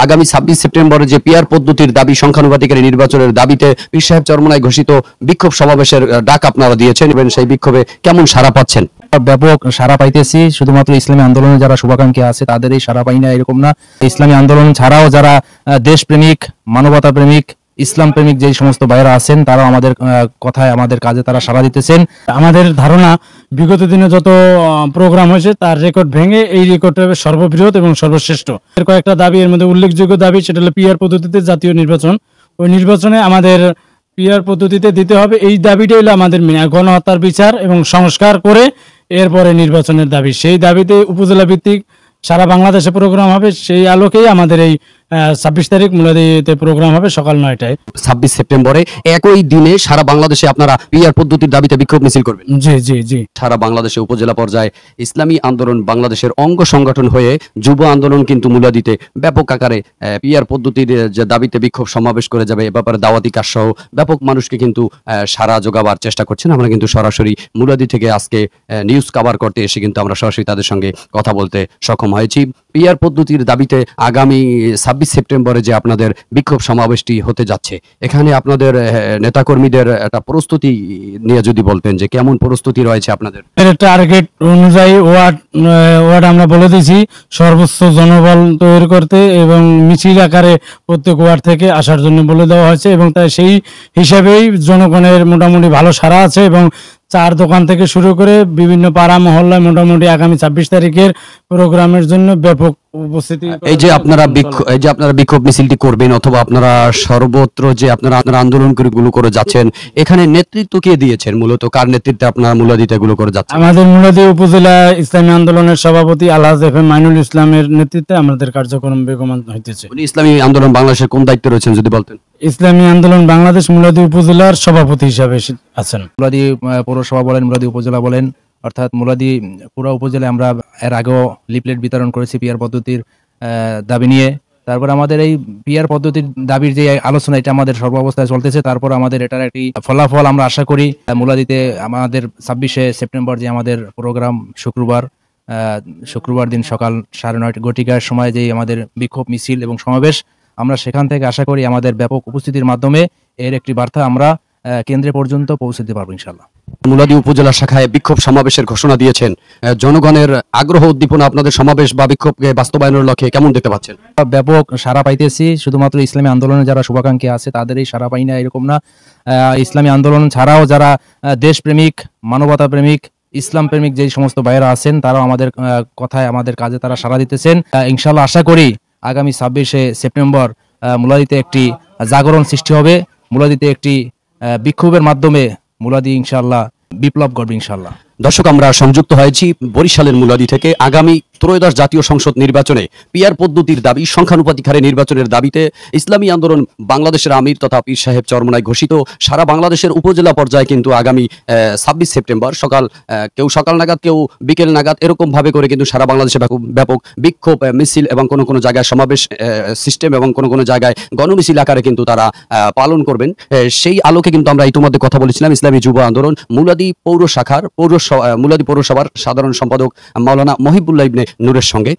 আগামী 26 সেপ্টেম্বরে যে পিয়ার পদ্ধতির দাবি সংখ্যানুপাতিকারী নির্বাচনের দাবিতে পীর সাহেব চরমোনাই ঘোষিত বিক্ষোভ সমাবেশের ডাক আপনারা দিয়েছেন এবং সেই বিক্ষোভে কেমন সাড়া পাচ্ছেন? ব্যাপক সাড়া পাইতেছি। শুধুমাত্র ইসলামী আন্দোলনে যারা শুভাকাঙ্ক্ষী আছে তাদেরই সাড়া পাই না এরকম না, ইসলামী আন্দোলন ছাড়াও যারা দেশপ্রেমিক, মানবতা প্রেমিক, ইসলাম প্রেমিক যে সমস্ত ভাইরা আছেন তারাও আমাদের কথায়, আমাদের কাজে তারা সাড়া দিতেছেন। আমাদের ধারণা বিগত দিনে যত প্রোগ্রাম হয়েছে তার রেকর্ড ভেঙে এই রেকর্ড হবে সর্ববৃহৎ এবং সর্বশ্রেষ্ঠ। এর কয়েকটা দাবি, এর মধ্যে উল্লেখযোগ্য দাবি সেটা হলো পিআর পদ্ধতিতে জাতীয় নির্বাচন। ওই নির্বাচনে আমাদের পিআর পদ্ধতিতে দিতে হবে, এই দাবিটাই হলো আমাদের গণহত্যার বিচার এবং সংস্কার করে এরপরে নির্বাচনের দাবি। সেই দাবিতে উপজেলা ভিত্তিক সারা বাংলাদেশে প্রোগ্রাম হবে। সেই আলোকেই আমাদের এই 26 তারিখ মুলাদীতে প্রোগ্রাম হবে সকাল 9টায়। 26 সেপ্টেম্বরে একই দিনে সারা বাংলাদেশে আপনারা পিআর পদ্ধতির দাবিতে বিক্ষোভ মিছিল করবেন? জি জি জি। সারা বাংলাদেশে উপজেলা পর্যায়ে ইসলামী আন্দোলন বাংলাদেশের অঙ্গ সংগঠন হয়ে যুব আন্দোলন কিন্তু মুলাদীতে ব্যাপক আকারে পিআর পদ্ধতির যে দাবিতে বিক্ষোভ সমাবেশ করে যাবে, এ ব্যাপারে দাওয়াতি কাজ সহ ব্যাপক মানুষকে কিন্তু সারা জোগাবার চেষ্টা করছেন। আমরা কিন্তু সরাসরি মুলাদী থেকে আজকে নিউজ কভার করতে এসে কিন্তু আমরা সরাসরি তাদের সঙ্গে কথা বলতে সক্ষম হয়েছি। পিআর পদ্ধতির দাবিতে আগামী 26 সেপ্টেম্বরে যে আপনাদের বিক্ষোভ সমাবেশটি হতে যাচ্ছে, এখানে আপনাদের নেতাকর্মীদের একটা প্রস্তুতি নিয়ে যদি বলতেন যে কেমন প্রস্তুতি রয়েছে আপনাদের? টার্গেট অনুযায়ী ওয়ার্ড আমরা বলে দিয়েছি সর্বোচ্চ জনবল তৈরি করতে এবং মিছিল আকারে প্রত্যেক ওয়ার্ড থেকে আসার জন্য বলে দেওয়া হয়েছে এবং তাই সেই হিসাবেই জনগণের মোটামুটি ভালো সাড়া আছে এবং চার দোকান থেকে শুরু করে বিভিন্ন পাড়া মহল্লায় মোটামুটি আগামী 26 তারিখের প্রোগ্রামের জন্য ব্যাপক উপস্থিতি। এই যে আপনারা বিক্ষোভ মিছিলটি করবেন অথবা আপনারা সর্বত্র যে আপনারা আন্দোলন গুলো করে যাচ্ছেন, এখানে নেতৃত্ব কে দিয়েছেন? মূলত কার নেতৃত্বে আপনারা মুলাদীতে এগুলো করে যাচ্ছেন? আমাদের মুলাদী উপজেলা ইসলামী আন্দোলনের সভাপতি আলহাজ এফ এম মাইনুল ইসলামের নেতৃত্বে আমাদের কার্যক্রম বেগমান হইতেছে। উনি ইসলামী আন্দোলন বাংলাদেশের কোন দায়িত্বে রয়েছেন যদি বলতেন? ইসলামী আন্দোলন বাংলাদেশ মুলাদী উপজেলার সভাপতি হিসাবে আছেন। মুলাদী পৌরসভা বলেন, মুলাদী উপজেলা বলেন, অর্থাৎ মুলাদী পুরো উপজেলায় আমরা এর আগেও লিফলেট বিতরণ করেছি পিআর পদ্ধতির দাবি নিয়ে। তারপর আমাদের এই পিআর পদ্ধতির দাবির যে আলোচনা, এটা আমাদের সর্বাবস্থায় চলতেছে। তারপর আমাদের এটার একটি ফলাফল আমরা আশা করি মুলাদীতে আমাদের 26 সেপ্টেম্বর যে আমাদের প্রোগ্রাম শুক্রবার দিন সকাল 9:30 ঘটিকার সময় যে আমাদের বিক্ষোভ মিছিল এবং সমাবেশ, আমরা সেখান থেকে আশা করি আমাদের ব্যাপক উপস্থিতির মাধ্যমে এর একটি বার্তা আমরা কেন্দ্রে পর্যন্ত পৌঁছে দিতে পারবো ইনশাআল্লাহ। মুলাদী উপজেলা শাখায় বিক্ষোভ সমাবেশের ঘোষণা দিয়েছেন। জনগণের আগ্রহ উদ্দীপনা আপনাদের সমাবেশ বা বিক্ষোভকে বাস্তবায়নের লক্ষ্যে কেমন দেখতে পাচ্ছেন? ব্যাপক সাড়া পাইতেছি। শুধুমাত্র ইসলামী আন্দোলনে যারা শুভাকাঙ্ক্ষী আছে তাদেরই সাড়া পাই না এরকম না, ইসলামী আন্দোলন ছাড়াও যারা দেশপ্রেমিক, মানবতা প্রেমিক, ইসলাম প্রেমিক যে সমস্ত ভাইরা আছেন তারাও আমাদের কথায়, আমাদের কাজে তারা সাড়া দিতেছেন। ইনশাআল্লাহ আশা করি আগামী 26 সেপ্টেম্বর মুলাদীতে একটি জাগরণ সৃষ্টি হবে। মুলাদীতে একটি বিক্ষোভের মাধ্যমে মুলাদী ইনশাআল্লাহ বিপ্লব করবে ইনশাআল্লাহ। দর্শক, আমরা সংযুক্ত হয়েছি বরিশালের মুলাদী থেকে। আগামী ত্রয়োদশ জাতীয় সংসদ নির্বাচনে পিআর পদ্ধতির দাবি সংখ্যানুপাতিক হারে নির্বাচনের দাবিতে ইসলামী আন্দোলন বাংলাদেশের আমির তথা পীর সাহেব চরমোনাই ঘোষিত সারা বাংলাদেশের উপজেলা পর্যায়ে কিন্তু আগামী 26 সেপ্টেম্বর কেউ সকাল নাগাদ, কেউ বিকেল নাগাদ, এরকম ভাবে করে কিন্তু সারা বাংলাদেশে ব্যাপক বিক্ষোভ মিছিল এবং কোনো জায়গায় সমাবেশ সিস্টেম এবং কোনো জায়গায় গণমিছিল আকারে কিন্তু তারা পালন করবেন। সেই আলোকে কিন্তু আমরা ইতিমধ্যে কথা বলেছিলাম ইসলামী যুব আন্দোলন মুলাদী পৌর শাখার মুলাদী পৌরসভার সাধারণ সম্পাদক মাওলানা মহিবুল্লাহ ইবনে নূরের সঙ্গে।